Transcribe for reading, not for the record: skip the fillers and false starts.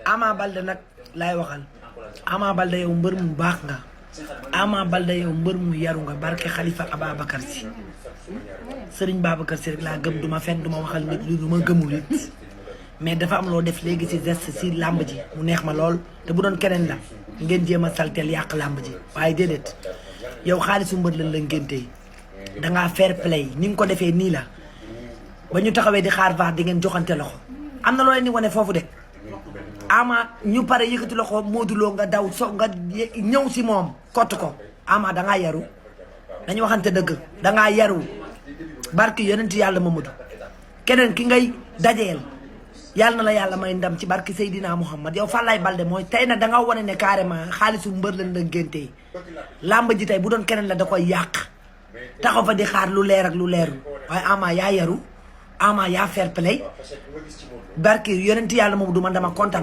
Ama Baldé nag laay waxal Ama Baldé yow mbër mu baax nga Ama Baldé yow mbër mu yaru nga barke Xalifa Ababacar Si Sëriñ Babacar Si rek laa gëm duma fen duma waxal nit lu duma gëmul it mais dafa am loo def léegi ci geste ci làmb ji mu neex ma lool te bu doon keneen la ngeen jéem a salteel yàq làmb ji waaye déedéet yow xaalisu mbër lañ la ngéntee dangaa fair play ni nga ko defee nii la ba ñu taxawee di xaar vaar di ngeen joxante loxo am na loo leen di wane foofu de Ama ñu pare yëkkati loxo Modou Lo nga daw so nga ñëw si moom kott ko Ama dangaa yaru dañu waxante dëgg dangaa yaru barki yonent yàlla Mamadou keneen ki ngay dajeel yàlla na la yàlla may ndam ci barki Seydina Muhammad yow Falaye Baldé mooy tey nag danga wane ne carrément xaalisu mbër lañ la ngéntee làmb ji tey bu doon keneen la da koy yàq taxaw fa di xaar lu leer ak lu leerul waaye Ama yaa yaru Ama yaa fair play barki yonent yàlla Mamadou man dama kontaan